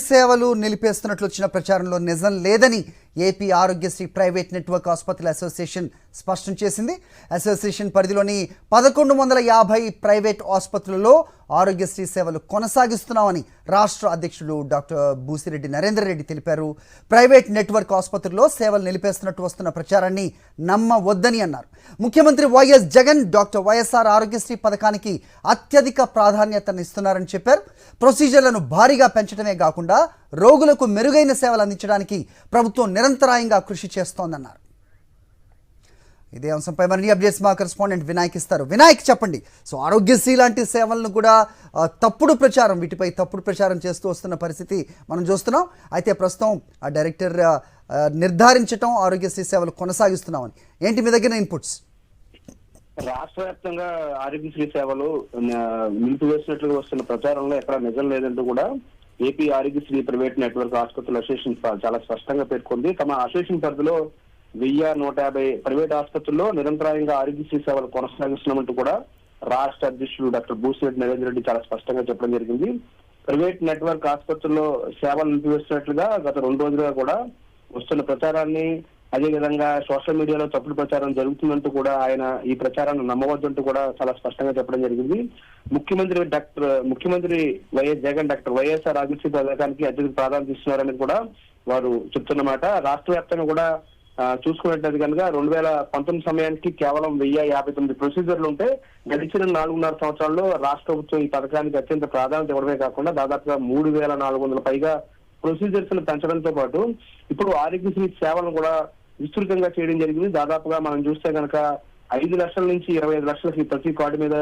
సేవలు నిలిపేస్తున్నట్లు వచ్చిన ప్రచారంలో నిజం లేదని ఏపీ ఆరోగ్యశ్రీ ప్రైవేట్ నెట్వర్క్ ఆసుపత్రుల అసోసియేషన్ స్పష్టం చేసింది. అసోసియేషన్ పరిధిలోని 1150 ప్రైవేట్ ఆసుపత్రులలో ఆరోగ్యశ్రీ సేవలు కొనసాగిస్తున్నామని రాష్ట్ర అధ్యక్షుడు డాక్టర్ బూసిరెడ్డి నరేందర్ రెడ్డి తెలిపారు. ప్రైవేట్ నెట్వర్క్ ఆసుపత్రుల్లో సేవలు నిలిపేస్తున్నట్టు వస్తున్న ప్రచారాన్ని నమ్మవద్దని అన్నారు. ముఖ్యమంత్రి YS Jagan doctor YSR Aarogyasri పథకానికి అత్యధిక ప్రాధాన్యతనిస్తున్నారని చెప్పారు. ప్రొసీజర్లను భారీగా పెంచడమే కాకుండా రోగులకు మెరుగైన సేవలు అందించడానికి ప్రభుత్వం నిరంతరాయంగా కృషి చేస్తోందన్నారు. ఇదే అంశంపై మరిన్ని అప్డేట్స్ మా కరెస్పాండెంట్ వినాయక్ ఇస్తారు. వినాయక్, చెప్పండి. సో ఆరోగ్యశ్రీ లాంటి సేవలను కూడా వీటిపై తప్పుడు ప్రచారం చేస్తూ వస్తున్న పరిస్థితి మనం చూస్తున్నాం. అయితే ప్రస్తుతం ఆ డైరెక్టర్ నిర్ధారించడం ఆరోగ్యశ్రీ సేవలు కొనసాగిస్తున్నామని ఏంటి మీ దగ్గర ఇన్పుట్స్? రాష్ట్ర వ్యాప్తంగా ఆరోగ్యశ్రీ సేవలు నిలిపివేసినట్లుగా వస్తున్న ప్రచారంలో ఎక్కడ నిజం లేదంటూ కూడా ఏపీ ఆరోగ్యశ్రీ ప్రైవేట్ నెట్వర్క్ ఆసుపత్రుల అసోసియేషన్ చాలా స్పష్టంగా పేర్కొంది. తమ అసోసియేషన్ పరిధిలో 1150 ప్రైవేట్ ఆసుపత్రుల్లో నిరంతరాయంగా ఆరోగ్యశ్రీ సేవలు కొనసాగిస్తున్నామంటూ కూడా రాష్ట్ర అధ్యక్షుడు డాక్టర్ బూసిరెడ్డి నరేందర్ రెడ్డి చాలా స్పష్టంగా చెప్పడం జరిగింది. ప్రైవేట్ నెట్వర్క్ ఆసుపత్రుల్లో సేవలు నిలిపివేస్తున్నట్లుగా గత 2 రోజులుగా కూడా వస్తున్న ప్రచారాన్ని, అదేవిధంగా సోషల్ మీడియాలో తప్పుడు ప్రచారం జరుగుతుందంటూ కూడా ఆయన ఈ ప్రచారాన్ని నమ్మవద్దంటూ కూడా చాలా స్పష్టంగా చెప్పడం జరిగింది. ముఖ్యమంత్రి YS Jagan doctor YSR Aarogyasri పథకానికి అత్యధిక ప్రాధాన్యత ఇస్తున్నారని కూడా వారు చెప్తున్నమాట. రాష్ట్ర వ్యాప్తంగా కూడా చూసుకున్నట్లయితే కనుక 2019 సమయానికి కేవలం 1059 ప్రొసీజర్లు ఉంటే గడిచిన 4.5 సంవత్సరాల్లో రాష్ట్ర ప్రభుత్వం ఈ పథకానికి అత్యంత ప్రాధాన్యత ఇవ్వడమే కాకుండా దాదాపుగా 3400 పైగా ప్రొసీజర్స్ ను పెంచడంతో పాటు ఇప్పుడు ఆరోగ్యశ్రీ సేవలను కూడా విస్తృతంగా చేయడం జరిగింది. దాదాపుగా మనం చూస్తే కనుక 5 లక్షల నుంచి 25 లక్షలకి ప్రతి కార్డు మీద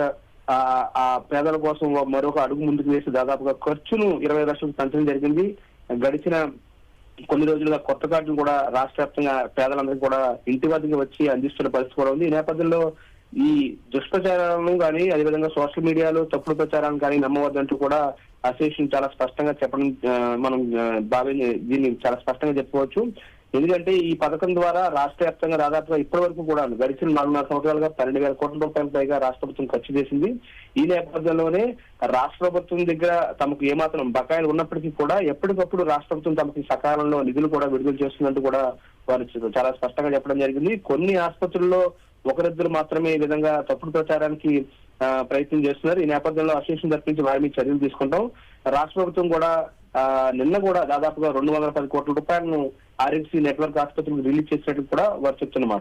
ఆ పేదల కోసం మరొక అడుగు ముందుకు వేసి దాదాపుగా ఖర్చును 20 లక్షలకు పెంచడం జరిగింది. గడిచిన కొన్ని రోజులుగా కొత్త కార్డులు కూడా రాష్ట్ర వ్యాప్తంగా పేదలందరికీ కూడా ఇంటి వద్దకు వచ్చి అందిస్తున్న పరిస్థితి కూడా ఉంది. ఈ నేపథ్యంలో ఈ దుష్ప్రచారాలను కానీ, అదేవిధంగా సోషల్ మీడియాలో తప్పుడు ప్రచారాలను కానీ నమ్మవద్దంటూ కూడా అసోసియేషన్ చాలా స్పష్టంగా చెప్పడం మనం దీన్ని చాలా స్పష్టంగా చెప్పుకోవచ్చు. ఎందుకంటే ఈ పథకం ద్వారా రాష్ట్ర వ్యాప్తంగా దాదాపుగా ఇప్పటి వరకు కూడా గడిచిన 4.5 సంవత్సరాలుగా 12,000 కోట్ల రూపాయల పైగా రాష్ట్ర ప్రభుత్వం ఖర్చు చేసింది. ఈ నేపథ్యంలోనే రాష్ట్ర ప్రభుత్వం దగ్గర తమకు ఏమాత్రం బకాయిలు ఉన్నప్పటికీ కూడా ఎప్పటికప్పుడు రాష్ట్ర ప్రభుత్వం తమకు సకాలంలో నిధులు కూడా విడుదల చేస్తున్నట్టు కూడా వారు చాలా స్పష్టంగా చెప్పడం జరిగింది. కొన్ని ఆసుపత్రుల్లో ఒకరిద్దరు మాత్రమే ఈ విధంగా తప్పుడు ప్రచారానికి ప్రయత్నం చేస్తున్నారు. ఈ నేపథ్యంలో అసోసియేషన్ తరఫు వారి మీద చర్యలు తీసుకుంటాం. రాష్ట్ర ప్రభుత్వం కూడా నిన్న కూడా దాదాపుగా 210 కోట్ల రూపాయలను ఆర్ఎంసీ నెట్వర్క్ ఆసుపత్రికి రిలీజ్ చేసినట్టు కూడా వారు చెప్తున్నమాట.